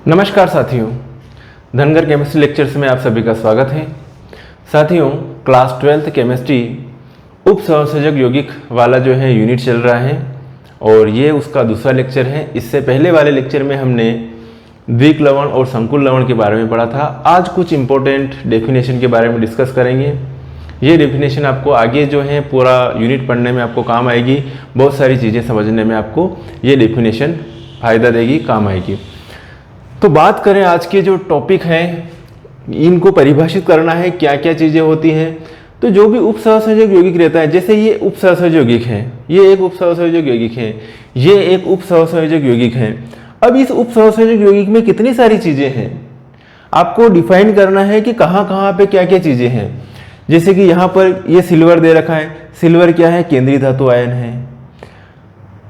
नमस्कार साथियों, Dhangar chemistry lectures में आप सभी का स्वागत है। साथियों, क्लास 12th केमिस्ट्री उप सहसंयोजक यौगिक वाला जो है यूनिट चल रहा है और ये उसका दूसरा लेक्चर है। इससे पहले वाले लेक्चर में हमने द्विक लवण और संकुल लवण के बारे में पढ़ा था। आज कुछ इंपॉर्टेंट डेफिनेशन के बारे में डिस्कस करेंगे। ये डेफिनेशन आपको आगे जो है पूरा यूनिट पढ़ने में आपको काम आएगी। बहुत सारी चीज़ें समझने में आपको ये डेफिनेशन फ़ायदा देगी, काम आएगी। तो बात करें आज के जो टॉपिक हैं, इनको परिभाषित करना है, क्या क्या चीज़ें होती हैं। तो जो भी उप सहसंयोजक यौगिक रहता है, जैसे ये उप सहसंयोजक यौगिक है, ये एक उप सहसंयोजक यौगिक है, ये एक उप सहसंयोजक यौगिक है। अब इस उप सहसंयोजक यौगिक में कितनी सारी चीज़ें हैं, आपको डिफाइन करना है कि कहाँ कहाँ पे क्या क्या चीज़ें हैं। जैसे कि यहाँ पर ये सिल्वर दे रखा है। सिल्वर क्या है? केंद्रीय धातु आयन है।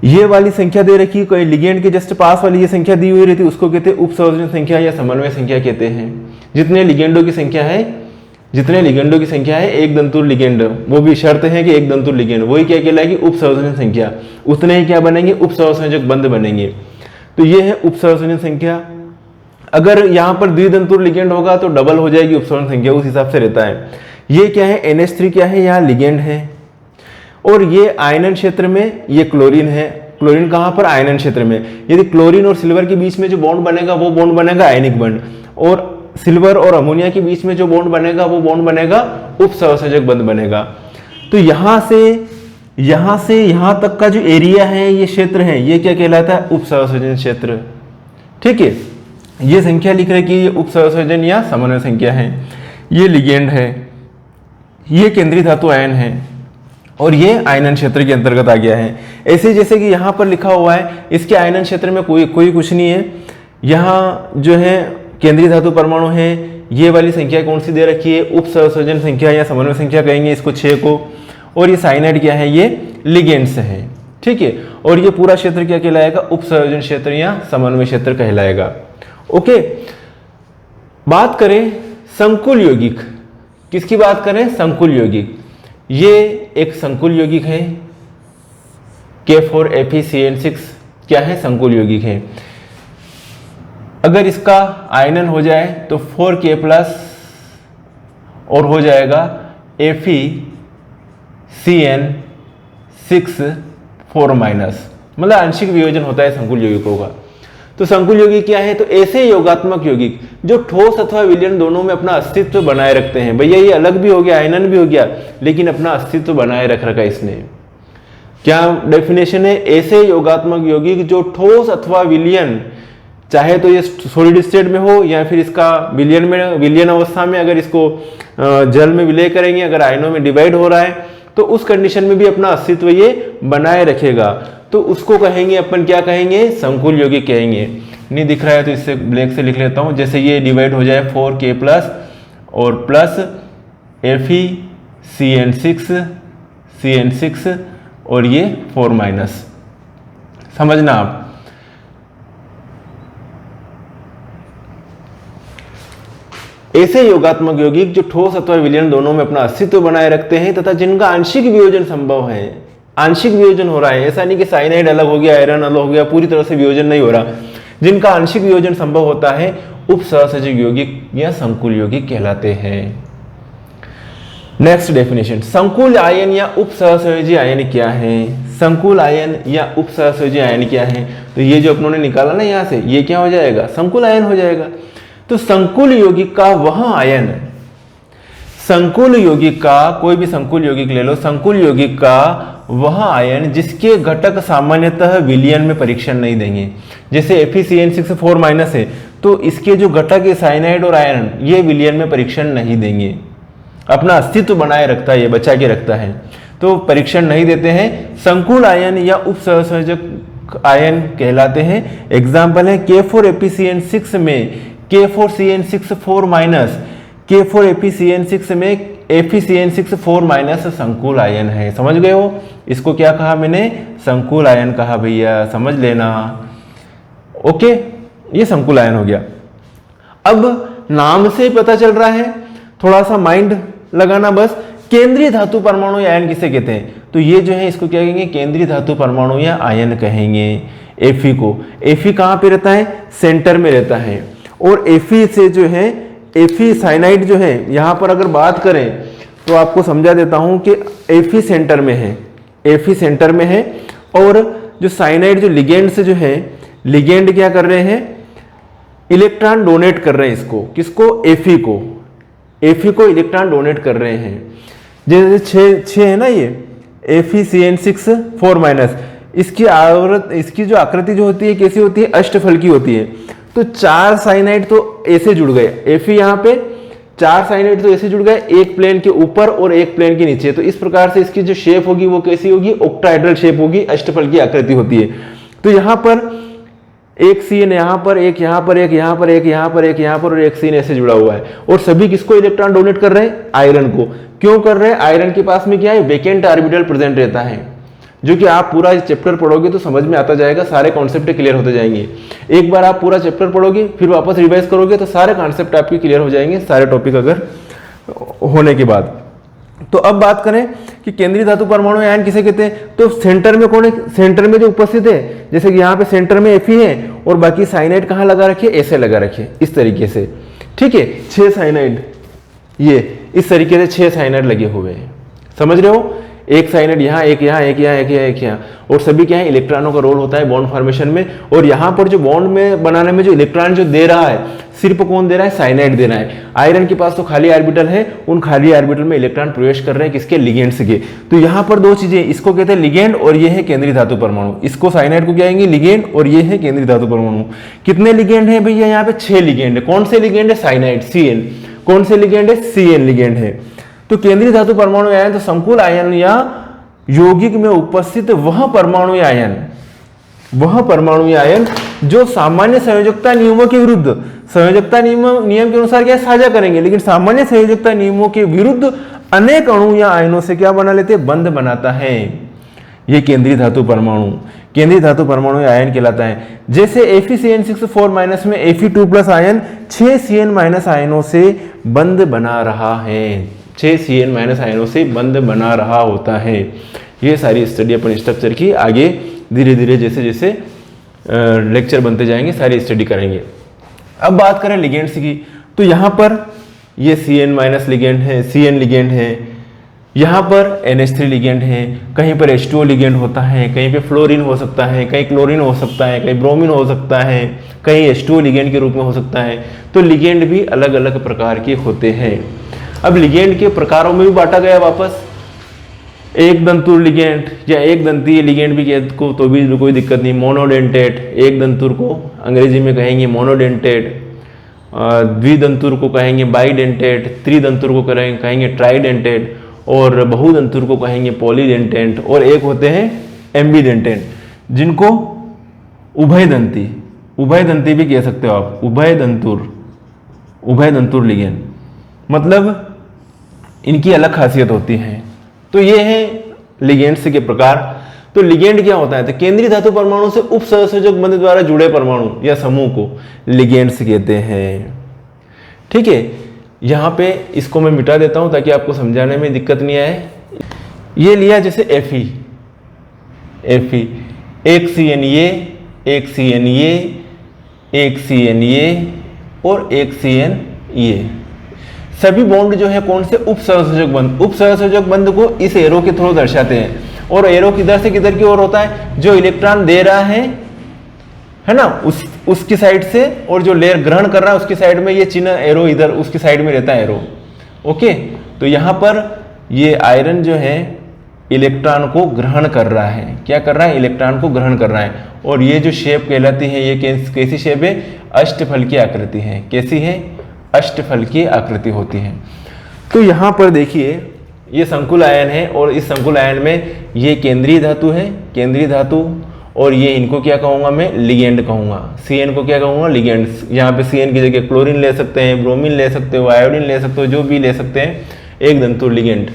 ये वाली संख्या दे रखी, कोई लिगेंड के जस्ट पास वाली ये संख्या दी हुई रहती है, उसको कहते हैं उप संयोजन संख्या या समन्वय संख्या कहते हैं। जितने लिगेंडों की संख्या है एक दंतुर लिगेंड, वो भी शर्त है कि एक दंतुर लिगेंड, वही क्या कहलाएगी? उप संयोजन संख्या। उतने ही क्या बनेंगे? उप सहसंयोजक बंध बनेंगे। तो ये है उप सहसंयोजन संख्या। अगर यहाँ पर द्विदंतुर लिगेंड होगा तो डबल हो जाएगी उप सहसंयोजन संख्या, उस हिसाब से रहता है। ये क्या है? NH3 क्या है? यहाँ लिगेंड है। और ये आयनन क्षेत्र में ये क्लोरीन है। क्लोरीन कहाँ पर? आयनन क्षेत्र में। यदि क्लोरीन और सिल्वर के बीच में जो बॉन्ड बनेगा वो बॉन्ड बनेगा आयनिक बंध, और सिल्वर और अमोनिया के बीच में जो बॉन्ड बनेगा वो बॉन्ड बनेगा उप सहसंयोजक बंध बनेगा। तो यहाँ से यहाँ तक का जो एरिया है, ये क्षेत्र है, ये क्या कहलाता है? उप सहसंयोजन क्षेत्र। ठीक है, ये संख्या लिख रहे कि ये उप सहसंयोजन या समन्वय संख्या है। ये लिगेंड है, ये केंद्रीय धातु आयन है और ये आयनन क्षेत्र के अंतर्गत आ गया है। ऐसे जैसे कि यहाँ पर लिखा हुआ है, इसके आयनन क्षेत्र में कोई कुछ नहीं है। यहाँ जो है केंद्रीय धातु परमाणु है। ये वाली संख्या कौन सी दे रखी है? उप सहसंयोजन संख्या या समन्वय संख्या कहेंगे इसको, 6 को। और ये साइनाइड क्या है? ये लिगेंड्स है। ठीक है, और ये पूरा क्षेत्र क्या कहलाएगा? उप संयोजन क्षेत्र या समन्वय क्षेत्र कहलाएगा। ओके, बात करें संकुल यौगिक। किसकी बात करें? संकुल यौगिक। ये एक संकुल यौगिक है, K4FeCN6 क्या है? संकुल यौगिक है। अगर इसका आयनन हो जाए तो 4K+ और हो जाएगा FeCN6 4-, मतलब आंशिक वियोजन होता है संकुल यौगिकों का। तो संकुल यौगिक क्या है? तो ऐसे योगात्मक यौगिक जो ठोस अथवा विलयन दोनों में अपना अस्तित्व बनाए रखते हैं। भैया ये अलग भी हो गया, आयनन भी हो गया, लेकिन अपना अस्तित्व बनाए रख रखा इसने। क्या डेफिनेशन है? ऐसे योगात्मक यौगिक जो ठोस अथवा विलयन, चाहे तो ये सॉलिड स्टेट में हो या फिर इसका विलयन अवस्था में, अगर इसको जल में विलय करेंगे, अगर आयनों में डिवाइड हो रहा है, तो उस कंडीशन में भी अपना अस्तित्व ये बनाए रखेगा। तो उसको कहेंगे अपन, क्या कहेंगे? संकुल यौगिक कहेंगे। नहीं दिख रहा है तो इससे ब्लैक से लिख लेता हूं। जैसे ये डिवाइड हो जाए 4K+ और प्लस FeCN6 और ये 4-। समझना आप। ऐसे योगात्मक यौगिक जो ठोस अथवा विलयन दोनों में अपना अस्तित्व बनाए रखते हैं तथा जिनका आंशिक वियोजन संभव है। आंशिक वियोजन हो रहा है, ऐसा नहीं कि साइनाइड अलग हो गया, आयरन अलग हो गया, पूरी तरह से वियोजन नहीं हो रहा। जिनका आंशिक वियोजन संभव होता है, उप सहसंयोजक यौगिक या संकुल यौगिक कहलाते हैं। नेक्स्ट डेफिनेशन, संकुल आयन या उप सहसंयोजी आयन क्या है? संकुल आयन या उप सहसंयोजी आयन क्या है? तो ये जो अपनों ने निकाला ना यहाँ से, ये क्या हो जाएगा? संकुल आयन हो जाएगा। तो संकुल यौगिक का वह आयन, संकुल यौगिक का कोई भी संकुल यौगिक ले लो, संकुल यौगिक का वह आयन जिसके घटक सामान्यतः विलयन में परीक्षण नहीं देंगे। जैसे FeCN6 4- है, तो इसके जो घटक है साइनाइड और आयरन, ये विलयन में परीक्षण नहीं देंगे। अपना अस्तित्व बनाए रखता है, ये बचा के रखता है, तो परीक्षण नहीं देते हैं। संकुल आयन या उप सहसंयोजक आयन कहलाते हैं। एग्जाम्पल है K4FeCN6 में K4CN6 4-, K4FeCN6 में FeCN6 4- संकुल आयन है। समझ गए हो? इसको क्या कहा मैंने? संकुल आयन कहा भैया, समझ लेना। ओके, ये संकुल आयन हो गया। अब नाम से पता चल रहा है, थोड़ा सा माइंड लगाना बस। केंद्रीय धातु परमाणु आयन किसे कहते हैं? तो ये जो है इसको क्या कहेंगे, केंद्रीय धातु परमाणु या आयन कहेंगे। Fe को, Fe कहाँ पे रहता है, सेंटर में रहता है। और Fe से जो है Fe साइनाइड जो है, यहाँ पर अगर बात करें तो आपको समझा देता हूँ कि Fe सेंटर में है, Fe सेंटर में है। और जो साइनाइड जो लिगेंड से जो है, लिगेंड क्या कर रहे हैं, इलेक्ट्रॉन डोनेट कर रहे हैं इसको, किसको, Fe को, Fe को इलेक्ट्रॉन डोनेट कर रहे हैं। जैसे 6 है ना ये FeCN6 4-, इसकी जो आकृति जो होती है कैसी होती है, अष्टफल की होती है। तो 4 साइनाइड तो ऐसे जुड़ गए, Fe यहाँ पे 4 साइनाइड तो ऐसे जुड़ गए, एक प्लेन के ऊपर और एक प्लेन के नीचे। तो इस प्रकार से इसकी जो शेप होगी वो कैसी होगी, ऑक्टाहेड्रल शेप होगी, अष्टफल की आकृति होती है। तो यहाँ पर एक सीन यहाँ पर, एक यहाँ पर, एक यहाँ पर, एक यहाँ पर, एक यहाँ पर और एक सीन ऐसे जुड़ा हुआ है। और सभी किसको इलेक्ट्रॉन डोनेट कर रहे हैं, आयरन को। क्यों कर रहे हैं, आयरन के पास में क्या है, वेकेंट ऑर्बिटल प्रेजेंट रहता है, जो कि आप पूरा चैप्टर पढ़ोगे तो समझ में आता जाएगा, सारे कॉन्सेप्ट क्लियर होते जाएंगे। एक बार आप पूरा चैप्टर पढ़ोगे फिर वापस रिवाइज करोगे तो सारे कॉन्सेप्ट आपके क्लियर हो जाएंगे, सारे टॉपिक अगर होने के बाद। तो अब बात करें कि केंद्रीय धातु परमाणु आयन किसे कहते हैं, तो सेंटर में कौन है, सेंटर में जो उपस्थित है, जैसे कि यहाँ पे सेंटर में Fe है और बाकी साइनाइड कहाँ लगा रखे, ऐसे लगा रखे, इस तरीके से, ठीक है। 6 साइनाइड, ये इस तरीके से 6 साइनाइड लगे हुए हैं, समझ रहे हो। एक साइनाइड यहाँ, एक यहाँ, एक यहाँ, एक यहाँ, एक यहाँ, और सभी क्या है, इलेक्ट्रॉनों का रोल होता है बॉन्ड फॉर्मेशन में। और यहाँ पर जो बॉन्ड में बनाने में जो इलेक्ट्रॉन जो दे रहा है, सिर्फ कौन दे रहा है, साइनाइड दे रहा है। आयरन के पास तो खाली ऑर्बिटल है, उन खाली ऑर्बिटल में इलेक्ट्रॉन प्रवेश कर रहे हैं, किसके, लिगेंड्स के। तो यहाँ पर 2 चीजें, इसको कहते हैं लिगेंड और ये है केंद्रीय धातु परमाणु। इसको साइनाइड को क्या कहेंगे, लिगेंड, और ये है केंद्रीय धातु परमाणु। कितने लिगेंड है भैया, यहाँ पे 6 लिगेंड है। कौन से लिगेंड है, साइनाइड, Cn। कौन से लिगेंड है, Cn लिगेंड है। तो केंद्रीय धातु परमाणु आयन तो संकुल आयन या यौगिक में उपस्थित वह परमाणु आयन जो सामान्य संयोजकता नियमों के विरुद्ध, संयोजकता नियम के अनुसार क्या साझा करेंगे, लेकिन सामान्य संयोजकता नियमों के विरुद्ध अनेक अणु या आयनों से क्या बना लेते हैं, बंध बनाता है। ये केंद्रीय धातु परमाणु आयन कहलाता है। जैसे FeCN6 4- में Fe2+ आयन 6 Cn- आयनों से बंध बना रहा है, 6 Cn- आयनों से बंध बना रहा होता है। ये सारी स्टडी अपन स्ट्रक्चर की आगे धीरे धीरे जैसे जैसे लेक्चर बनते जाएंगे सारी स्टडी करेंगे। अब बात करें लिगेंड्स की, तो यहाँ पर ये Cn- लिगेंड है, Cn लिगेंड है, यहाँ पर NH3 लिगेंड है, कहीं पर H2O लिगेंड होता है, कहीं पे फ्लोरीन हो सकता है, कहीं क्लोरीन हो सकता है, कहीं ब्रोमीन हो सकता है, कहीं H2O लिगेंड के रूप में हो सकता है। तो लिगेंड भी अलग अलग प्रकार के होते हैं। अब लिगेंड के प्रकारों में भी बांटा गया वापस, एक दंतुर लिगेंड या एक दंतीय लिगेंड भी को तो भी कोई दिक्कत नहीं। मोनोडेंटेट, एक दंतुर को अंग्रेजी में कहेंगे मोनोडेंटेट, द्विदंतुर को कहेंगे बाईडेंटेट, त्रिदंतुर को कहेंगे ट्राइडेंटेट, और बहुदंतुर को कहेंगे पॉलीडेंटेट, और एक होते हैं एम्बीडेंटेट जिनको उभयदंती भी कह सकते हो आप, उभयदंतुर लिगेंड, मतलब इनकी अलग खासियत होती है। तो ये है लिगेंड्स के प्रकार। तो लिगेंड क्या होता है, तो केंद्रीय धातु परमाणु से उप सहसंयोजक बंध द्वारा जुड़े परमाणु या समूह को लिगेंड्स कहते हैं। ठीक है, यहाँ पे इसको मैं मिटा देता हूं ताकि आपको समझाने में दिक्कत नहीं आए। ये लिया जैसे Fe, एक CnA, एक CnA, एक CnA और एक CnA, सभी बॉन्ड जो है कौन से, उप सहसंयोजक बंध। उप सहसंयोजक बंध को इस एरो के थ्रू दर्शाते हैं, और एरो किधर से किधर की ओर होता है, जो इलेक्ट्रॉन दे रहा है ना, उसकी साइड से, और जो लेयर ग्रहण कर रहा है उसकी साइड में ये चिन्ह एरो इधर उसकी साइड में रहता है एरो। ओके, तो यहाँ पर ये आयरन जो है इलेक्ट्रॉन को ग्रहण कर रहा है, क्या कर रहा है, इलेक्ट्रॉन को ग्रहण कर रहा है। और ये जो शेप कहलाती है, ये कैसी शेप है, अष्टफल की आकृति है। कैसी है, अष्टफल की आकृति होती है। तो यहाँ पर देखिए ये संकुल आयन है, और इस संकुल आयन में ये केंद्रीय धातु है, केंद्रीय धातु, और ये इनको क्या कहूँगा मैं, लिगेंड कहूँगा। Cn को क्या कहूँगा, लिगेंड। यहाँ पे Cn की जगह क्लोरीन ले सकते हैं, ब्रोमीन ले सकते हो, आयोडीन ले सकते हो, जो भी ले सकते हैं, एक दंतुर लिगेंड।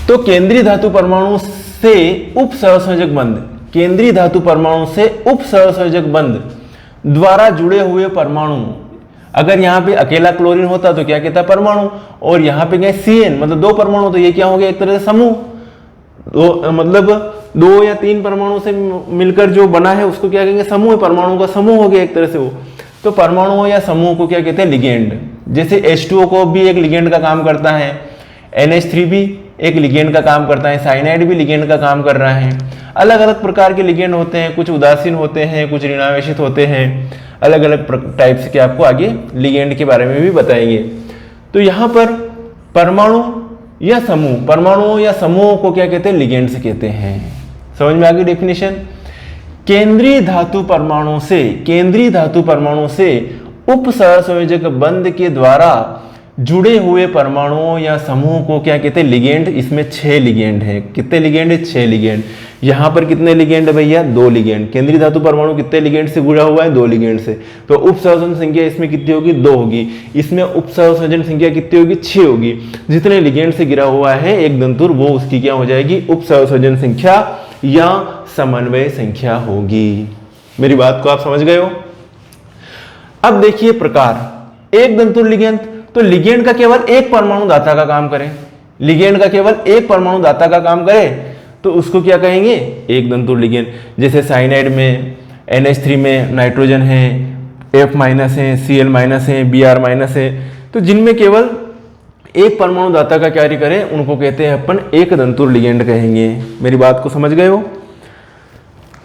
तो केंद्रीय धातु परमाणु से उप सहसंयोजक बंध, केंद्रीय धातु परमाणु से उप सहसंयोजक बंध द्वारा जुड़े हुए परमाणु, अगर यहाँ पे अकेला क्लोरीन होता तो क्या कहता, परमाणु, और यहाँ पे क्या Cn मतलब 2 परमाणु, तो ये क्या हो गया, एक तरह से समूह। मतलब 2 या 3 परमाणु से मिलकर जो बना है उसको क्या कहेंगे, समूह। परमाणु का समूह हो गया एक तरह से वो। तो परमाणु या समूह को क्या कहते हैं, लिगेंड। जैसे H2O को भी एक लिगेंड का काम करता है, NH3 भी एक लिगेंड का काम करता है, साइनाइड भी लिगेंड का काम कर रहा है। अलग अलग प्रकार के लिगेंड होते हैं, कुछ उदासीन होते हैं, कुछ ऋणावेशित होते हैं, अलग अलग टाइप्स के आपको आगे लिगेंड के बारे में भी बताएंगे। तो यहाँ पर परमाणु या समूह, परमाणु या समूह को क्या कहते हैं, लिगेंड्स कहते हैं। समझ में आ गई डेफिनेशन। केंद्रीय धातु परमाणु से, केंद्रीय धातु परमाणु से उप सहसंयोजक बंध के द्वारा जुड़े हुए परमाणुओं या समूह को क्या कहते हैं, लिगेंड। इसमें 6 लिगेंड है। कितने लिगेंड है, 6 लिगेंड। यहाँ पर कितने लिगेंड है भैया, 2 लिगेंड। केंद्रीय धातु परमाणु कितने लिगेंड से जुड़ा हुआ है, 2 लिगेंड से। तो उप सहसंयोजन संख्या इसमें कितनी होगी, 2 होगी। इसमें उप सहसंयोजन संख्या कितनी होगी, 6 होगी। जितने लिगेंड से गिरा हुआ है एक दंतुर, वो उसकी क्या हो जाएगी, उप सहसंयोजन संख्या या समन्वय संख्या होगी। मेरी बात को आप समझ गए हो। अब देखिए प्रकार, एक दंतुर लिगेंड। तो लिगेंड का केवल एक परमाणु दाता का काम करे, लिगेंड का केवल एक परमाणु दाता का काम करे तो उसको क्या कहेंगे, एक दंतुर लिगेंड। जैसे साइनाइड में NH3 में नाइट्रोजन है, F- है, Cl- है, Br- है। तो जिनमें केवल एक परमाणु दाता का कार्य करे उनको कहते हैं अपन एक दंतुर लिगेंड कहेंगे। मेरी बात को समझ गए हो।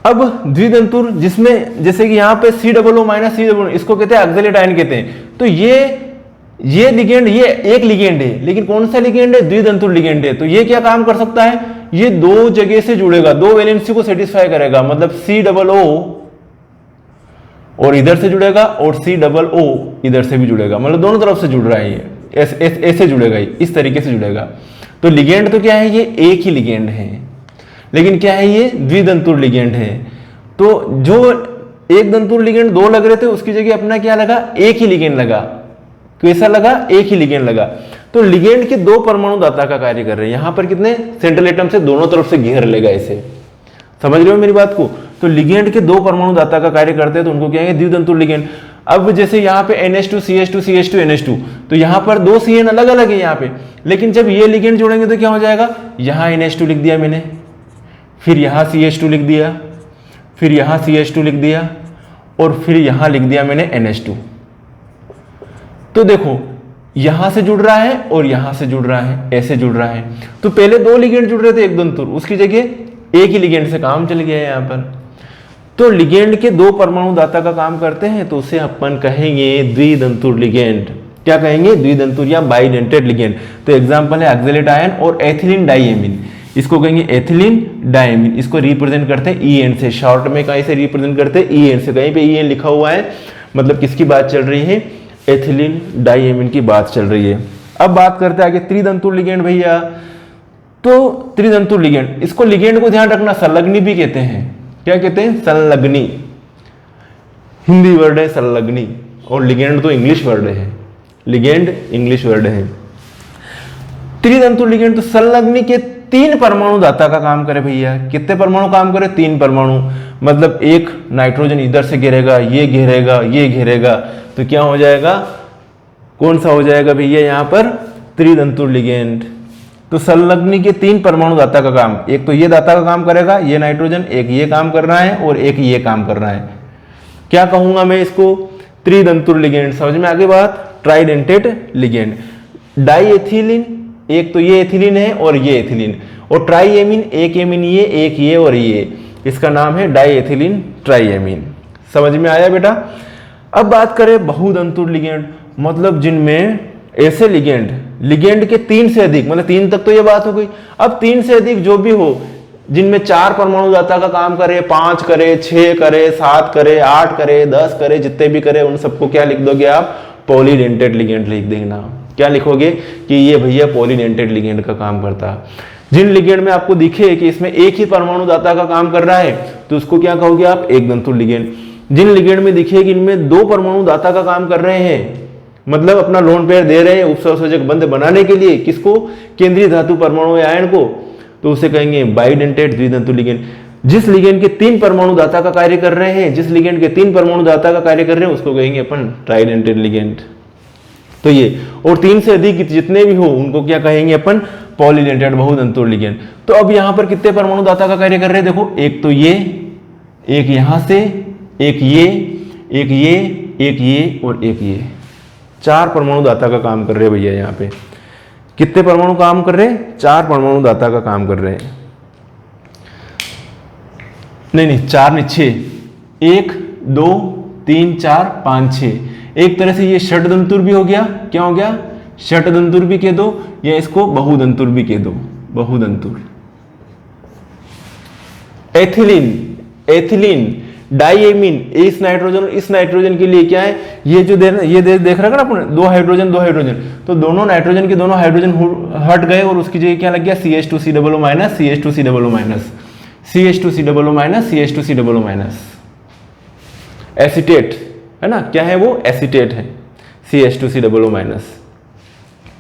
अब द्विदंतुर, जिसमें जैसे कि यहाँ पे COO- C, इसको कहते हैं ऑक्सैलेट आयन कहते हैं। तो ये लिगेंड, ये एक लिगेंड है, लेकिन कौन सा लिगेंड है, द्विदंतुर लिगेंड है। तो ये क्या काम कर सकता है, ये 2 जगह से जुड़ेगा, 2 वैलेंसी को सेटिस्फाई करेगा। मतलब COO और इधर से जुड़ेगा और COO इधर से भी जुड़ेगा, मतलब दोनों तरफ से जुड़ रहा है ये, ऐसे जुड़ेगा, इस तरीके से जुड़ेगा। तो लिगेंड तो क्या है, ये एक ही लिगेंड है, लेकिन क्या है, ये द्विदंतुर लिगेंड है। तो जो एक दंतुर लिगेंड 2 लग रहे थे, उसकी जगह अपना क्या लगा, एक ही लिगेंड लगा। कैसा लगा, एक ही लिगेंड लगा। तो लिगेंड के 2 परमाणु दाता का कार्य कर रहे हैं। यहां पर कितने, सेंट्रल एटम से दोनों तरफ से घेर लेगा इसे। समझ रहे हो मेरी बात को। तो लिगेंड के 2 परमाणु दाता का कार्य करते हैं तो उनको क्या है, द्विदंतुर लिगेंड। अब जैसे यहाँ पे NH2 CH2 CH2 NH2, तो यहाँ पर 2 CN अलग अलग है यहाँ पे, लेकिन जब ये लिगेंड जोड़ेंगे तो क्या हो जाएगा, यहाँ NH2 लिख दिया मैंने, फिर यहाँ CH2 लिख दिया, फिर यहाँ CH2 लिख दिया, और फिर यहाँ लिख दिया मैंने NH2। तो देखो यहां से जुड़ रहा है और यहां से जुड़ रहा है, ऐसे जुड़ रहा है। तो पहले 2 लिगेंड जुड़ रहे थे एक दंतुर, उसकी जगह एक ही लिगेंड से काम चल गया है यहां पर। तो लिगेंड के 2 परमाणु दाता का काम करते हैं तो उसे अपन कहेंगे द्विदंतुर लिगेंड। क्या कहेंगे, द्विदंतुर या बाइडेंटेड लिगेंड। तो एग्जांपल है ऑक्सैलेट आयन और एथिलीन डाइएमीन। इसको कहेंगे एथिलीन डाइएमीन। इसको रिप्रेजेंट करते हैं EN से, शॉर्ट में कहीं से रिप्रेजेंट करते हैं EN से। कहीं पे EN लिखा हुआ है, मतलब किसकी बात चल रही है, एथिलीन डाइएमीन की बात चल रही है। अब बात करते हैं आगे त्रिदंतुर लिगेंड भैया। तो त्रिदंतुर लिगेंड, इसको लिगेंड को ध्यान रखना संलग्नी भी कहते हैं। क्या कहते हैं, संलग्नी। हिंदी वर्ड है संलग्नी, और लिगेंड तो इंग्लिश वर्ड है, लिगेंड इंग्लिश वर्ड है। त्रिदंतुर लिगेंड तो संलग्नी के 3 परमाणु दाता का काम करे भैया। कितने परमाणु काम करे, 3 परमाणु। मतलब एक नाइट्रोजन इधर से घेरेगा, ये घेरेगा, ये घेरेगा, तो क्या हो जाएगा, कौन सा हो जाएगा भैया यहाँ पर, त्रिदंतुर लिगेंड। तो संलग्नी के 3 परमाणु दाता का काम, एक तो ये दाता का काम करेगा, ये नाइट्रोजन, एक ये काम कर रहा है और एक ये काम कर रहा है। क्या कहूंगा मैं इसको, त्रिदंतुर लिगेंड। समझ में आगे बात, ट्राइडेंटेड लिगेंड। डाइएथिलीन, एक तो ये एथिलीन है और ये एथिलीन, और ट्राइएमीन, एक एमीन ये, एक ये और ये, इसका नाम है डाइएथिलीन ट्राइएमीन। समझ में आया बेटा। अब बात करें बहुदंतुर लिगेंड, मतलब जिनमें ऐसे लिगेंड के 3 से अधिक, मतलब 3 तक तो ये बात हो गई। अब 3 से अधिक जो भी हो, जिनमें 4 परमाणु दाता का काम करे, 5 करे, 6 करे, 7 करे, 8 करे, 10 करे, जितने भी करे, उन सबको क्या लिख दोगे आप, पॉलीडेंटेड लिगेंड लिख देना। क्या लिखोगे कि ये भैया पॉलीडेंटेड लिगेंड का काम करता है। जिन लिगेंड में आपको दिखे कि इसमें एक ही परमाणु दाता का काम कर रहा है तो उसको क्या कहोगे आप, एक दंतुर लिगेंड। जिन लिगेंड में दिखे कि इनमें 2 परमाणु दाता का काम कर रहे हैं, मतलब अपना लोन पेयर दे रहे हैं उपसहसंयोजक बंध बनाने के लिए, किसको, केंद्रीय धातु परमाणु या आयन को, तो उसे कहेंगे बाइडेंटेड द्विदंतुर लिगेंड। जिस लिगेंड के 3 परमाणु दाता का कार्य कर रहे हैं, जिस लिगेंड के 3 परमाणु दाता का कार्य कर रहे हैं, उसको कहेंगे अपन ट्राइडेंटेड लिगेंड। तो ये, और 3 से अधिक जितने भी हो उनको क्या कहेंगे अपन, पॉलीडेंटेड बहुतंतुर लिगेंड। तो अब यहाँ पर कितने परमाणु दाता का कार्य कर रहे हैं, देखो एक तो ये, एक यहाँ से, एक ये, एक ये, एक ये और एक ये, 4 परमाणु दाता का काम कर रहे हैं भैया। यहाँ पे कितने परमाणु काम कर रहे हैं, 4 परमाणु दाता का काम कर रहे हैं। नहीं 4 नहीं 6, 1 2 3 4 5 6। एक तरह से ये षटदंतुर भी हो गया, क्या हो गया, षटदंतुर भी कह दो, या इसको बहुदंतुर भी कह दो, बहुदंतुर। एथिलीन, एथिलीन डाइएमीन, इस नाइट्रोजन और इस नाइट्रोजन के लिए क्या है, ये जो देख रहा है ना अपन, 2 हाइड्रोजन 2 हाइड्रोजन, तो दोनों नाइट्रोजन के दोनों हाइड्रोजन हट गए और उसकी जगह क्या लग गया, CH2COO minus, CH2COO minus, CH2COO minus, CH2COO minus. Acetate है ना, क्या है वो, एसीटेट है, CH2COO माइनस।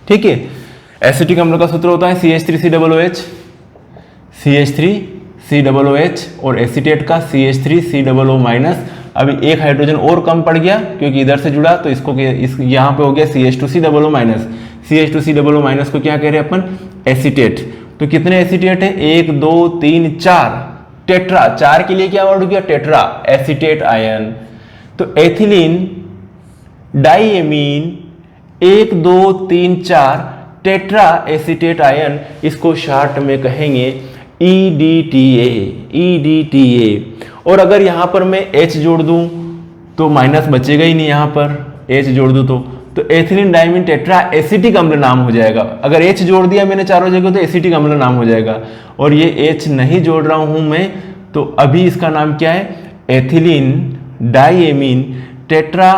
ठीक है, एसिटिक अम्ल का सूत्र होता है CH3COOH, CH3COOH, और एसीटेट का CH3COO माइनस। अभी एक हाइड्रोजन और कम पड़ गया क्योंकि इधर से जुड़ा, तो इसको यहाँ पे हो गया CH2COO माइनस। CH2COO माइनस को क्या कह रहे हैं अपन, एसीटेट। तो कितने एसीटेट है, 1 2 3 4, टेट्रा, 4 के लिए क्या वर्ड हो गया, टेट्रा, एसीटेट आयन। तो ethylene diamine 1 2 3 4 tetra acetate ion, इसको शॉर्ट में कहेंगे EDTA, EDTA। और अगर यहां पर मैं H जोड़ दूं तो माइनस बचेगा ही नहीं, यहां पर H जोड़ दूं तो एथिलीन डाइमीन टेट्रा एसिटिक अम्ल नाम हो जाएगा। अगर H जोड़ दिया मैंने चारों जगह तो एसिटिक अम्ल नाम हो जाएगा। और ये H नहीं जोड़ रहा हूं मैं, तो अभी इसका नाम क्या है, ethylene diamine tetra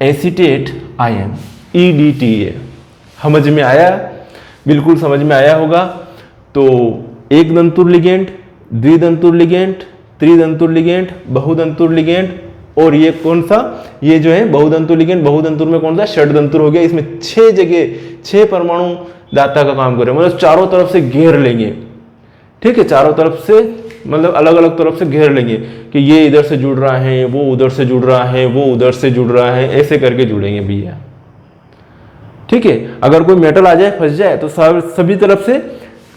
acetate ion, EDTA। समझ में आया, बिल्कुल समझ में आया होगा। तो एक दंतुर लिगेंड, द्विदंतुर लिगेंड, त्रिदंतुर लिगेंड, बहुदंतुर लिगेंड, और ये कौन सा, ये जो है बहुदंतुर लिगेंड, बहुदंतुर में कौन सा, षटदंतुर हो गया। इसमें 6 जगह 6 परमाणु दाता का काम कर रहे हैं, मतलब चारों तरफ से घेर लेंगे। ठीक है, चारों तरफ से मतलब अलग अलग तरफ से घेर लेंगे कि ये इधर से जुड़ रहा है, वो उधर से जुड़ रहा है, वो उधर से जुड़ रहा है, ऐसे करके जुड़ेंगे भैया। ठीक है, अगर कोई मेटल आ जाए, फंस जाए, तो सभी तरफ से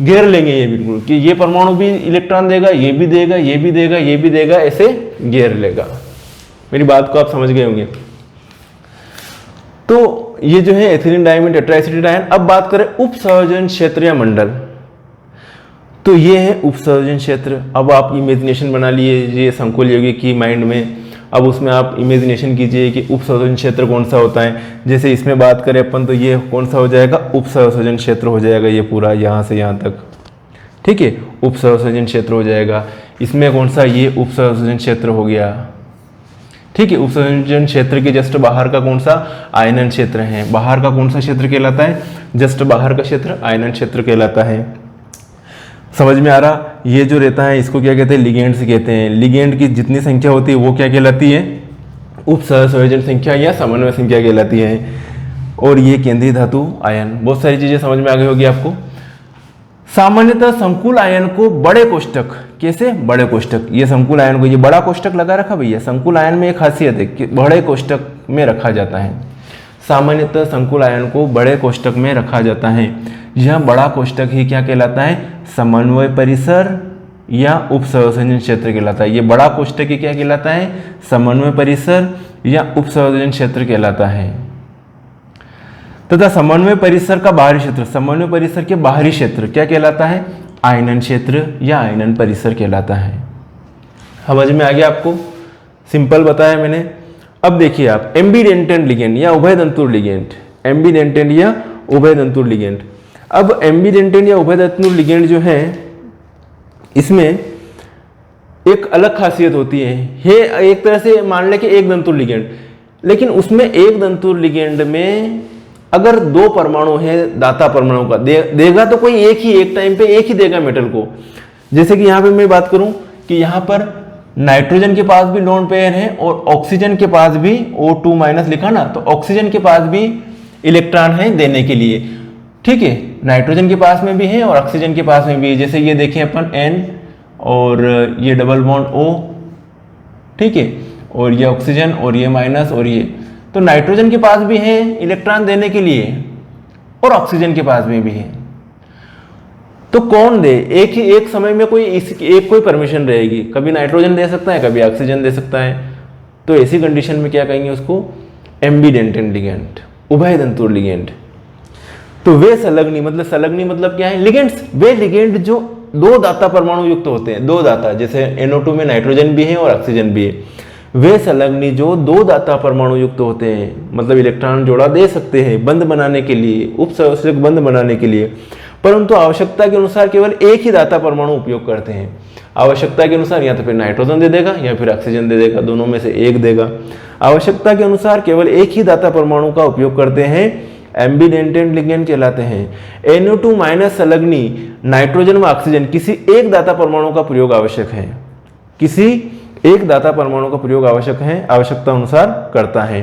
घेर लेंगे ये बिल्कुल, कि ये परमाणु भी इलेक्ट्रॉन देगा, ये भी देगा, ये भी देगा, ये भी देगा, ऐसे घेर लेगा। मेरी बात को आप समझ गए होंगे। तो ये जो है ethylene diamine tetra acetate ion. अब बात करें उपसंयोजन क्षेत्र या मंडल, तो ये है उपसंयोजन क्षेत्र। अब आप इमेजिनेशन बना लीजिए संकुल यौगिक की माइंड में। अब उसमें आप इमेजिनेशन कीजिए कि उपसंयोजन क्षेत्र कौन सा होता है। जैसे इसमें बात करें अपन, तो ये कौन सा हो जाएगा, उपसंयोजन क्षेत्र हो जाएगा, ये पूरा यहाँ से यहाँ तक। ठीक है, उपसंयोजन क्षेत्र हो जाएगा। इसमें कौन सा, ये उपसंयोजन क्षेत्र हो गया। ठीक है, उपसंयोजन क्षेत्र के जस्ट बाहर का कौन सा, आयनन क्षेत्र है। बाहर का कौन सा क्षेत्र कहलाता है, जस्ट बाहर का क्षेत्र आयनन क्षेत्र कहलाता है। समझ में आ रहा, ये जो रहता है इसको क्या कहते हैं, लिगेंड से कहते हैं। लिगेंड की जितनी संख्या होती है वो क्या कहलाती है, उपसंयोजन संख्या या समन्वय संख्या कहलाती है। और ये केंद्रीय धातु आयन, बहुत सारी चीजें समझ में आ गई होगी आपको। सामान्यतः संकुल आयन को बड़े कोष्टक, कैसे, बड़े कोष्टक, ये संकुल आयन को ये बड़ा कोष्टक लगा रखा भैया। संकुल आयन में एक खासियत है कि बड़े कोष्टक में रखा जाता है। सामान्यतः संकुल आयन को बड़े कोष्टक में रखा जाता है। यह बड़ा कोष्टक ही क्या कहलाता है, समन्वय परिसर या उपसंयोजन क्षेत्र कहलाता है। ये बड़ा कोष्टक ही क्या कहलाता है, समन्वय परिसर या उपसंयोजन क्षेत्र कहलाता है। तथा समन्वय परिसर का बाहरी क्षेत्र, समन्वय परिसर के बाहरी क्षेत्र क्या कहलाता है, आयनन क्षेत्र या आयनन परिसर कहलाता है। समझ में आ गया आपको, सिंपल बताया मैंने। अब देखिए आप, एम्बीडेंटेंट लिगेंड या उभयदंतुर लिगेंड, एम्बीडेंटेंट या उभयदंतुर लिगेंड। अब एम्बीडेंटेंट या उभयदंतुर लिगेंड जो है, इसमें एक अलग खासियत होती है। ये एक तरह से मान ले कि एक दंतुर लिगेंड, लेकिन उसमें एक दंतुर लिगेंड में अगर 2 परमाणु है दाता परमाणु का, देगा तो कोई एक ही, एक टाइम पे एक ही देगा मेटल को। जैसे कि यहाँ पे मैं बात करूं कि यहाँ पर नाइट्रोजन के पास भी लोन पेयर है और ऑक्सीजन के पास भी O2 माइनस लिखा ना, तो ऑक्सीजन के पास भी इलेक्ट्रॉन है देने के लिए। ठीक है, नाइट्रोजन के पास में भी है और ऑक्सीजन के पास में भी है। जैसे ये देखें अपन N और ये डबल बॉन्ड O, ठीक है, और ये ऑक्सीजन और ये माइनस और ये, तो नाइट्रोजन के पास भी है इलेक्ट्रॉन देने के लिए और ऑक्सीजन के पास में भी है। तो कौन दे? एक समय में कोई परमिशन रहेगी, कभी नाइट्रोजन दे सकता है, कभी ऑक्सीजन दे सकता है। तो ऐसी कंडीशन में क्या कहेंगे उसको? एम्बीडेंटेड लिगेंड, उभय तंतुर लिगेंड। तो वे संलग्नी मतलब क्या है? लिगेंड्स, वे लिगेंड जो दो दाता परमाणु युक्त होते हैं, दो दाता, जैसे NO2 में नाइट्रोजन भी है और ऑक्सीजन भी है, वे संलग्नी जो दो दाता परमाणु युक्त होते हैं, मतलब इलेक्ट्रॉन जोड़ा दे सकते हैं बंध बनाने के लिए, उपसंयोजक बंध बनाने के लिए, परंतु आवश्यकता के अनुसार केवल एक ही दाता परमाणु उपयोग करते हैं। आवश्यकता के अनुसार या तो फिर नाइट्रोजन दे देगा या फिर ऑक्सीजन दे देगा, दोनों में से एक देगा। आवश्यकता के अनुसार केवल एक ही दाता परमाणु का उपयोग करते हैं, एम्बीडेंटेड लिगेंड कहलाते हैं। NO2 माइनस संलग्नी नाइट्रोजन व ऑक्सीजन किसी एक दाता परमाणु का प्रयोग आवश्यक है, किसी एक दाता परमाणु का प्रयोग आवश्यक है, आवश्यकता अनुसार करता है।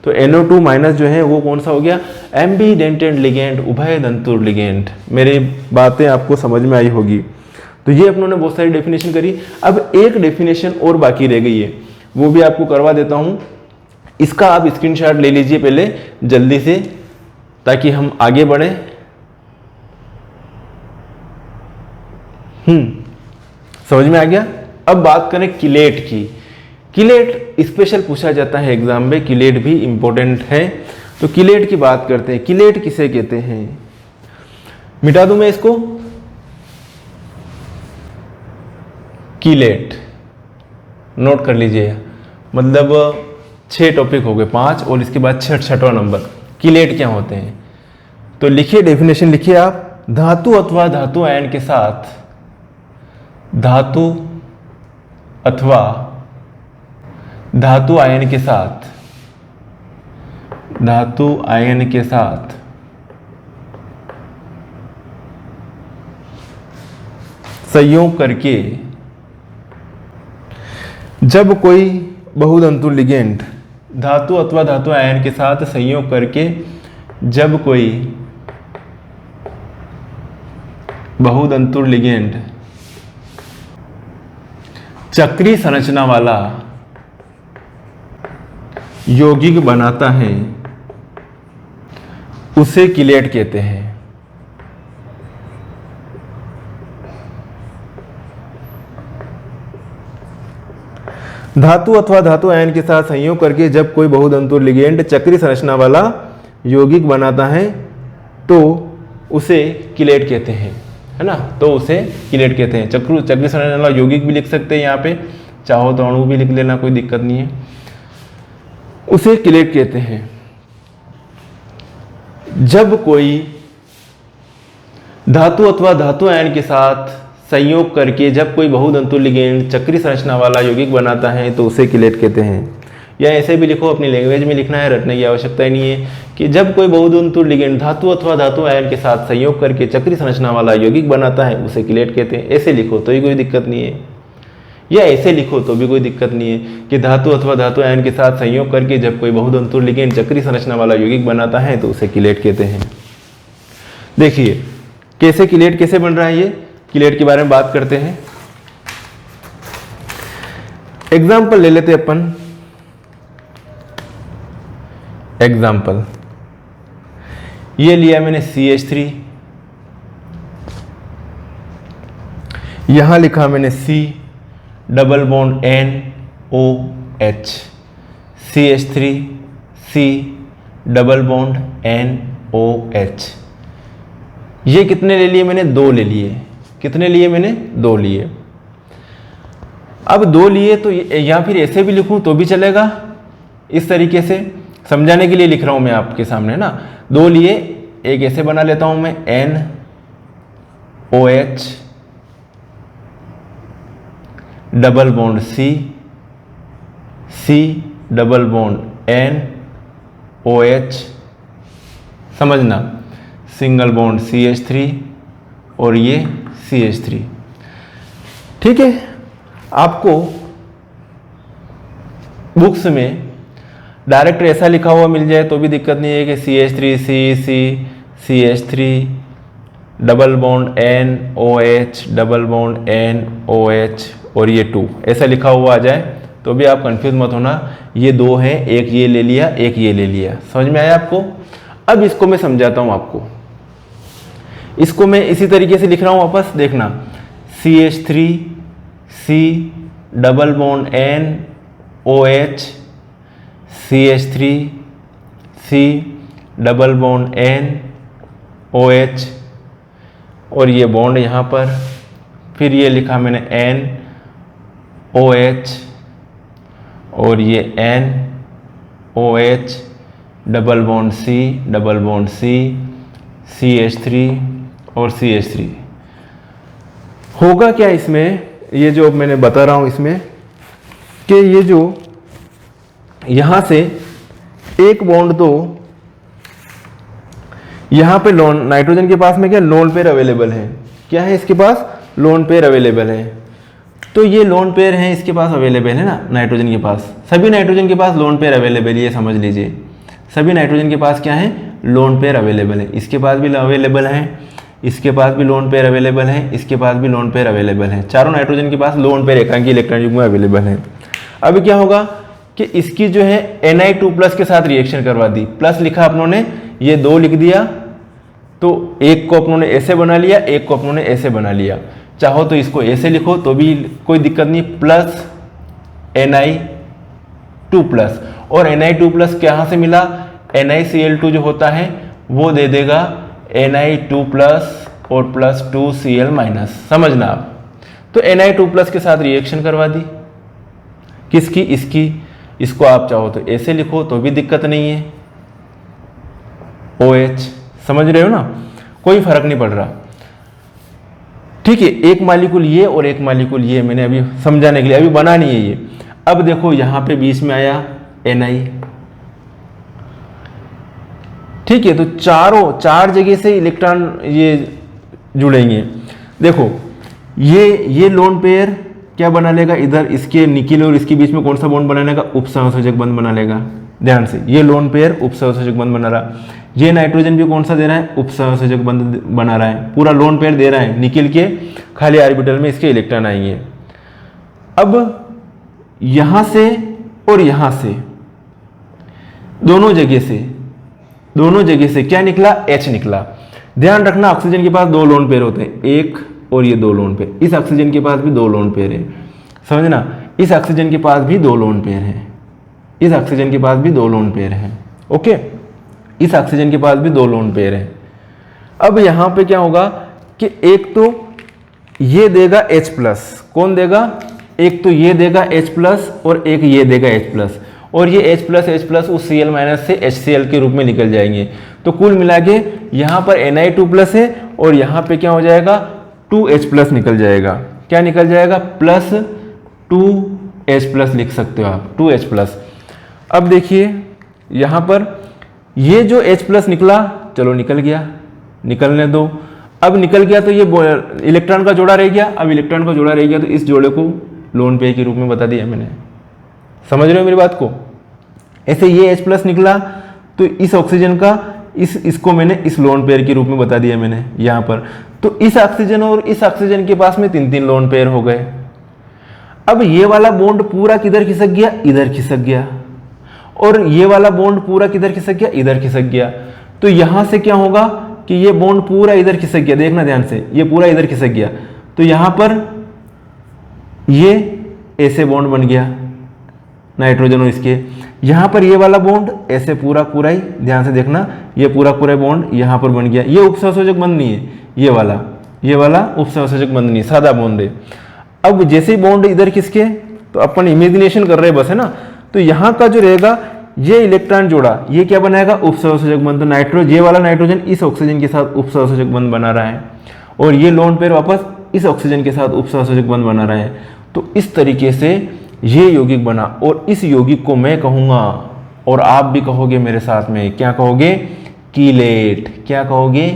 तो NO2 माइनस जो है वो कौन सा हो गया? एम्बीडेंटेड लिगेंड, उभय तंतुर लिगेंड। मेरी बातें आपको समझ में आई होगी। तो ये अपनों ने बहुत सारी डेफिनेशन करी। अब एक डेफिनेशन और बाकी रह गई है, वो भी आपको करवा देता हूं। इसका आप स्क्रीनशॉट ले लीजिए पहले जल्दी से, ताकि हम आगे बढ़े। समझ में आ गया? अब बात करें किलेट की। किलेट स्पेशल पूछा जाता है एग्जाम में, किलेट भी इंपॉर्टेंट है। तो किलेट की बात करते हैं। किलेट किसे कहते हैं? मिटा दूं मैं इसको? किलेट नोट कर लीजिए, मतलब 6 टॉपिक हो गए, 5 और इसके बाद 6वां नंबर। किलेट क्या होते हैं? तो लिखिए, डेफिनेशन लिखिए आप। धातु अथवा धातु आयन के साथ, धातु अथवा धातु आयन के साथ, धातु आयन के साथ संयोग करके जब कोई बहुतंतुर लिगेंड, धातु अथवा धातु आयन के साथ संयोग करके जब कोई बहुतंतुर लिगेंड चक्रीय संरचना वाला यौगिक बनाता है, उसे किलेट कहते हैं। धातु अथवा धातु आयन के साथ संयोग करके जब कोई बहुतंतुर लिगेंड चक्रीय संरचना वाला यौगिक बनाता है तो उसे किलेट कहते हैं, है ना? तो उसे किलेट कहते हैं। चक्रीय संरचना वाला यौगिक भी लिख सकते हैं यहाँ पे, चाहो तो अणु भी लिख लेना, कोई दिक्कत नहीं है। उसे किलेट कहते हैं। जब कोई धातु अथवा धातु आयन के साथ संयोग करके जब कोई बहुतंतुर लिगेंड चक्रीय संरचना वाला यौगिक बनाता है तो उसे किलेट कहते हैं। या ऐसे भी लिखो, अपनी लैंग्वेज में लिखना है, रटने की आवश्यकता ही नहीं है कि जब कोई बहुतंतुर लिगेंड धातु अथवा धातु आयन के साथ संयोग करके चक्रीय संरचना वाला यौगिक बनाता है उसे किलेट कहते हैं। ऐसे लिखो तो ही कोई दिक्कत नहीं है, या ऐसे लिखो तो भी कोई दिक्कत नहीं है कि धातु अथवा धातु आयन के साथ संयोग करके जब कोई बहुतंतुर लिगेंड चक्रीय संरचना वाला यौगिक बनाता है तो उसे किलेट कहते हैं। देखिए कैसे किलेट कैसे बन रहा है, ये किलेट के बारे में बात करते हैं। एग्जाम्पल ले लेते अपन। एग्जाम्पल ये लिया मैंने CH3, यहां लिखा मैंने C double bond NOH, CH3 C double bond NOH। ये कितने ले लिए मैंने? 2 ले लिए। कितने लिए मैंने? 2 लिए। अब 2 लिए तो या फिर ऐसे भी लिखूं तो भी चलेगा, इस तरीके से समझाने के लिए लिख रहा हूं मैं आपके सामने ना। 2 लिए, एक ऐसे बना लेता हूं मैं NOH double bond C double bond NOH, समझना, सिंगल बॉन्ड CH3 और ये CH3। ठीक है, आपको बुक्स में डायरेक्ट ऐसा लिखा हुआ मिल जाए तो भी दिक्कत नहीं है कि CH3 CH3 double bond NOH double bond NOH और ये 2 ऐसा लिखा हुआ आ जाए तो भी आप कंफ्यूज मत होना, ये दो हैं, एक ये ले लिया एक ये ले लिया। समझ में आया आपको? अब इसको मैं समझाता हूं आपको। इसको मैं इसी तरीके से लिख रहा हूं, वापस देखना, CH3 C double bond N OH, CH3 C double bond N OH, और ये बॉन्ड यहाँ पर, फिर ये लिखा मैंने N OH, और ये N OH double bond C double bond C, CH3 और CH3। होगा क्या इसमें, ये जो मैंने बता रहा हूँ इसमें, कि ये जो यहाँ से एक बॉन्ड तो यहाँ पे लोन, नाइट्रोजन के पास में क्या लोन पेयर अवेलेबल है, क्या है इसके पास, लोन पेयर अवेलेबल है। तो ये लोन पेयर है इसके पास अवेलेबल है ना, नाइट्रोजन के पास, सभी नाइट्रोजन के पास लोन पेयर अवेलेबल, ये समझ लीजिए, सभी नाइट्रोजन के पास क्या है, लोन पेयर अवेलेबल है। इसके पास भी अवेलेबल है, इसके पास भी लोन पेयर अवेलेबल है, इसके पास भी लोन पेयर अवेलेबल है। चारों नाइट्रोजन के पास लोन पेयर एकांकी इलेक्ट्रॉन युग्म अवेलेबल है। अब क्या होगा कि इसकी जो है Ni2+ के साथ रिएक्शन करवा दी, प्लस लिखा अपनों ने, ये दो लिख दिया, तो एक को अपनों ने ऐसे बना लिया, एक को अपनों ने ऐसे बना लिया। चाहो तो इसको ऐसे लिखो तो भी कोई दिक्कत नहीं, प्लस Ni2+, और Ni2+ कहाँ से मिला, NiCl2 जो होता है वो दे देगा Ni2+ और प्लस 2Cl-। समझना आप, तो Ni2+ के साथ रिएक्शन करवा दी, किसकी, इसकी। इसको आप चाहो तो ऐसे लिखो तो भी दिक्कत नहीं है, OH। समझ रहे हो ना, कोई फर्क नहीं पड़ रहा, ठीक है। एक मालिक्यूल ये और एक मालिक्यूल ये, मैंने अभी समझाने के लिए, अभी बना नहीं है ये। अब देखो यहाँ पे बीच में आया Ni, ठीक है। तो चार जगह से इलेक्ट्रॉन ये जुड़ेंगे। देखो ये लोन पेयर क्या बना लेगा, इधर इसके निकिल और इसके बीच में कौन सा बॉन्ड बना लेगा, उपसंयोजक बंध बना लेगा। ध्यान से, ये लोन पेयर उपसंयोजक बंध बना रहा, ये नाइट्रोजन भी कौन सा दे रहा है, उपसंयोजक बंध बना रहा है, पूरा लोन पेयर दे रहा है। निकिल के खाली ऑर्बिटल में इसके इलेक्ट्रॉन आएंगे। अब यहां से और यहां से दोनों जगह से क्या निकला, H निकला। ध्यान रखना, ऑक्सीजन के पास दो लोन पेयर होते हैं, एक और ये दो लोन पेयर। इस ऑक्सीजन के पास भी दो लोन पेयर है, समझना, इस ऑक्सीजन के पास भी दो लोन पेयर है, इस ऑक्सीजन के पास भी दो लोन पेयर है, ओके। इस ऑक्सीजन के पास भी दो लोन पेयर है। अब यहां पे क्या होगा कि एक तो ये देगा H+, कौन देगा, एक तो ये देगा H+ और एक ये देगा H+, और ये H+ उस Cl- से HCl के रूप में निकल जाएंगे। तो कुल मिला के यहाँ पर Ni2+ है और यहाँ पे क्या हो जाएगा, 2H+ निकल जाएगा। क्या निकल जाएगा, प्लस 2H+ लिख सकते हो आप, 2H+। अब देखिए यहाँ पर ये जो H+ निकला, चलो निकल गया, निकलने दो। अब निकल गया तो ये इलेक्ट्रॉन का जोड़ा रह गया। अब इलेक्ट्रॉन का जोड़ा रह गया तो इस जोड़े को लोन पेयर के रूप में बता दिया मैंने। समझ रहे हो मेरी बात को? ऐसे ये H+ निकला तो इस ऑक्सीजन का इसको मैंने इस लोन पेयर के रूप में बता दिया मैंने यहाँ पर। तो इस ऑक्सीजन और इस ऑक्सीजन के पास में 3 लोन पेयर हो गए। अब ये वाला बॉन्ड पूरा किधर खिसक गया, इधर खिसक गया, और ये वाला बॉन्ड पूरा किधर खिसक गया, इधर खिसक गया। तो यहां से क्या होगा कि ये बॉन्ड पूरा इधर खिसक गया, देखना ध्यान से, ये पूरा इधर खिसक गया। तो यहां पर ये ऐसे बॉन्ड बन गया नाइट्रोजन और इसके, यहां पर ये वाला बॉन्ड ऐसे पूरा ही, ध्यान से देखना, ये पूरा बॉन्ड यहां पर बन गया। ये उपसंयोजक बंध नहीं है, ये वाला उपसंयोजक बंध नहीं, सादा बॉन्ड है। अब जैसे ही बॉन्ड इधर खिसके तो अपन इमेजिनेशन कर रहे हैं बस, है ना। तो यहाँ का जो रहेगा ये इलेक्ट्रॉन जोड़ा, ये क्या बनाएगा, उपसंयोजक बंध। तो ये वाला नाइट्रोजन इस ऑक्सीजन के साथ उपसंयोजक बंध बना रहा है, और ये लोन पेयर वापस इस ऑक्सीजन के साथ उपसंयोजक बंध बना रहा है। तो इस तरीके से ये यौगिक बना, और इस यौगिक को मैं कहूँगा और आप भी कहोगे मेरे साथ में, क्या कहोगे, कीलेट। क्या कहोगे,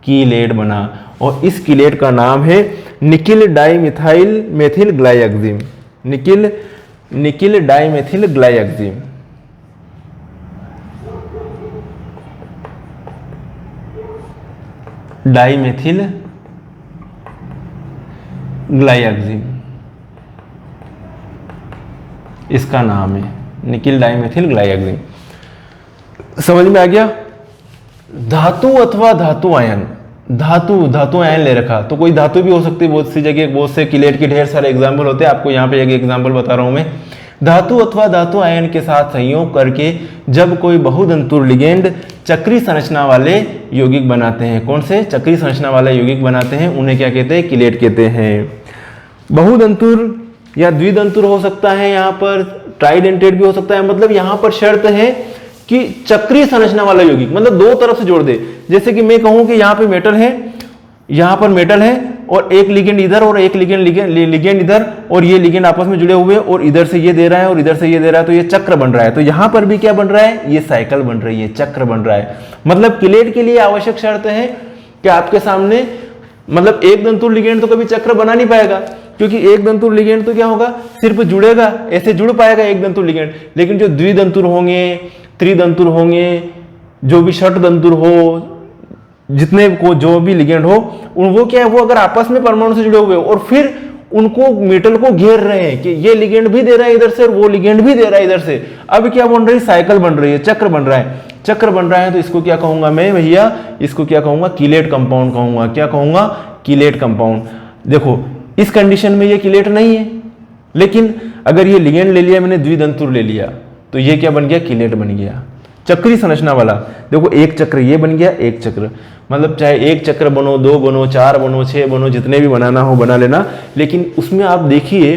कीलेट बना। और इस कीलेट का नाम है nickel dimethyl methyl glyoxime. Nickel dimethyl glyoxime. Dimethyl glyoxime. इसका नाम है निकिल डाइमेथिल ग्लाइएक्सिन। समझ में आ गया। धातु अथवा धातु आयन, धातु आयन ले रखा, तो कोई धातु भी हो सकती है, बहुत सी जगह बहुत से किलेट के ढेर सारे एग्जाम्पल होते हैं, आपको यहाँ पे एक एग्जाम्पल बता रहा हूँ मैं। धातु अथवा धातु आयन के साथ संयोग करके जब कोई बहुधंतुर लिगेंड चक्री संरचना वाले यौगिक बनाते हैं, कौन से चक्री संरचना वाले यौगिक बनाते हैं, उन्हें क्या कहते हैं, किलेट कहते हैं। बहुधंतुर या द्विदंतुर हो सकता है, यहाँ पर ट्राइडेंटेट भी हो सकता है, मतलब यहाँ पर शर्त है कि चक्रीय संरचना वाला यौगिक, मतलब दो तरफ से जोड़ दे। जैसे कि मैं कहूं कि यहाँ पे मेटल है, यहाँ पर मेटल है और एक लिगेंड इधर और एक लिगेंड इधर, और ये लिगेंड आपस में जुड़े हुए और इधर से ये दे रहा है और इधर से ये दे रहा है, तो ये चक्र बन रहा है। तो यहाँ पर भी क्या बन रहा है, ये साइकिल बन रही है, चक्र बन रहा है। मतलब किलेट के लिए आवश्यक शर्त है कि आपके सामने, मतलब एक दंतुर लिगेंड तो कभी चक्र बना नहीं पाएगा, क्योंकि एक दंतुर लिगेंड तो क्या होगा, सिर्फ जुड़ेगा, ऐसे जुड़ पाएगा एक दंतुर लिगेंड। लेकिन जो द्विदंतुर होंगे, त्रिदंतुर होंगे, जो भी षट दंतुर हो, जितने को जो भी लिगेंड हो, वो क्या है, वो अगर आपस में परमाणु से जुड़े हुए हो और फिर उनको मेटल को घेर रहे हैं कि ये लिगेंड भी दे रहा है इधर से और वो लिगेंड भी दे रहा है इधर से, अब क्या बन रही है, साइकिल बन रही है, चक्र बन रहा है। चक्र बन रहा है तो इसको क्या कहूंगा मैं भैया, इसको क्या कहूंगा, किलेट कंपाउंड कहूंगा। क्या कहूंगा, किलेट कंपाउंड। देखो इस कंडीशन में ये किलेट नहीं है, लेकिन अगर ये लिगेंड ले लिया मैंने, द्विदंतुर ले लिया, तो ये क्या बन गया, किलेट बन गया, चक्री संरचना वाला। देखो एक चक्र ये बन गया, एक चक्र, मतलब चाहे एक चक्र बनो, दो बनो, चार बनो, छह बनो, जितने भी बनाना हो बना लेना, लेकिन उसमें आप देखिए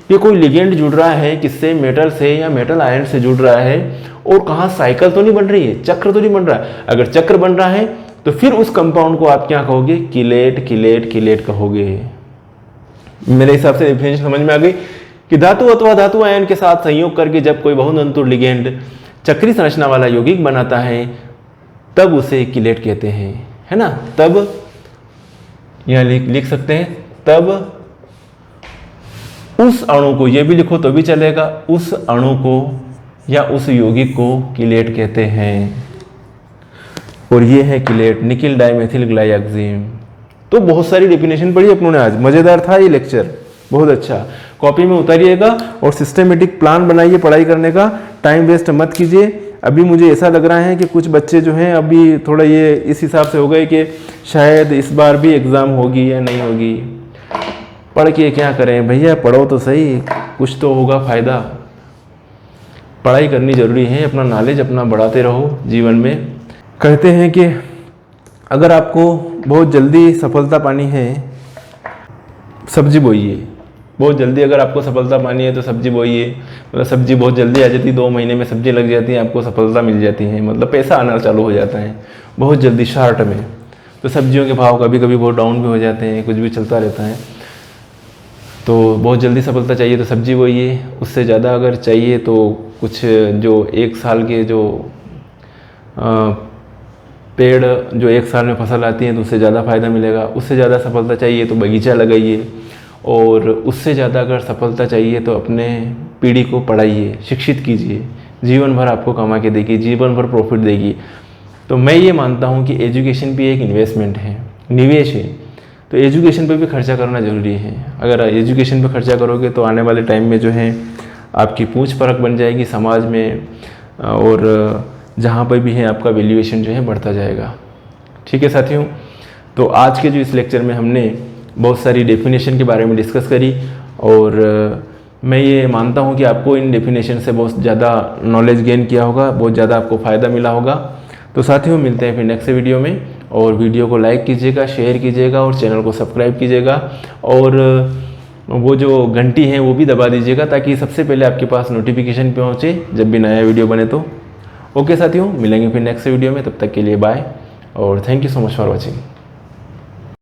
कि कोई लिगेंड जुड़ रहा है किससे, मेटल से या मेटल आयन से जुड़ रहा है, और कहाँ साइकिल तो नहीं बन रही है, चक्र तो नहीं बन रहा है। अगर चक्र बन रहा है तो फिर उस कंपाउंड को आप क्या कहोगे, किलेट किलेट किलेट कहोगे। मेरे हिसाब से डेफिनेशन समझ में आ गई कि धातु अथवा धातु आयन के साथ संयोग करके जब कोई बहुधंतुर लिगेंड चक्री संरचना वाला यौगिक बनाता है तब उसे किलेट कहते हैं, है ना। तब यहां लिख सकते हैं, तब उस अणु को, ये भी लिखो तो भी चलेगा, उस अणु को या उस यौगिक को किलेट कहते हैं। और ये है किलेट, निकिल डाइमेथिल ग्लाइएक्सिन। तो बहुत सारी डेफिनेशन पढ़ी अपनों ने आज, मजेदार था ये लेक्चर, बहुत अच्छा। कॉपी में उतारिएगा और सिस्टमेटिक प्लान बनाइए पढ़ाई करने का, टाइम वेस्ट मत कीजिए। अभी मुझे ऐसा लग रहा है कि कुछ बच्चे जो हैं अभी थोड़ा ये इस हिसाब से हो गए कि शायद इस बार भी एग्ज़ाम होगी या नहीं होगी। पढ़ के क्या करें भैया, पढ़ो तो सही, कुछ तो होगा फ़ायदा। पढ़ाई करनी ज़रूरी है, अपना नॉलेज अपना बढ़ाते रहो जीवन में। कहते हैं कि अगर आपको बहुत जल्दी सफलता पानी है, सब्जी बोइए। बहुत जल्दी अगर आपको सफलता पानी है तो सब्जी बोइए, मतलब सब्जी बहुत जल्दी आ जाती है, 2 महीने में सब्जी लग जाती है, आपको सफलता मिल जाती है, मतलब पैसा आना चालू हो जाता है बहुत जल्दी शॉर्ट में। तो सब्जियों के भाव कभी कभी बहुत डाउन भी हो जाते हैं, कुछ भी चलता रहता है। तो बहुत जल्दी सफलता चाहिए तो सब्जी बोइए, उससे ज़्यादा अगर चाहिए तो कुछ जो 1 साल के जो पेड़ जो 1 साल में फसल आती है तो उससे ज़्यादा फ़ायदा मिलेगा। उससे ज़्यादा सफलता चाहिए तो बगीचा लगाइए, और उससे ज़्यादा अगर सफलता चाहिए तो अपने पीढ़ी को पढ़ाइए, शिक्षित कीजिए, जीवन भर आपको कमा के देगी, जीवन भर प्रॉफिट देगी। तो मैं ये मानता हूँ कि एजुकेशन भी एक इन्वेस्टमेंट है, निवेश है, तो एजुकेशन पे भी खर्चा करना ज़रूरी है। अगर एजुकेशन पे खर्चा करोगे तो आने वाले टाइम में जो है आपकी पूछ परख बन जाएगी समाज में, और जहाँ पर भी है आपका वैल्यूएशन जो है बढ़ता जाएगा। ठीक है साथियों, तो आज के जो इस लेक्चर में हमने बहुत सारी डेफिनेशन के बारे में डिस्कस करी, और मैं ये मानता हूँ कि आपको इन डेफिनेशन से बहुत ज़्यादा नॉलेज गेन किया होगा, बहुत ज़्यादा आपको फ़ायदा मिला होगा। तो साथियों मिलते हैं फिर नेक्स्ट वीडियो में, और वीडियो को लाइक कीजिएगा, शेयर कीजिएगा और चैनल को सब्सक्राइब कीजिएगा, और वो जो घंटी है वो भी दबा दीजिएगा ताकि सबसे पहले आपके पास नोटिफिकेशन पहुँचे जब भी नया वीडियो बने तो। ओके साथियों, मिलेंगे फिर नेक्स्ट वीडियो में, तब तक के लिए बाय और thank you so much for watching.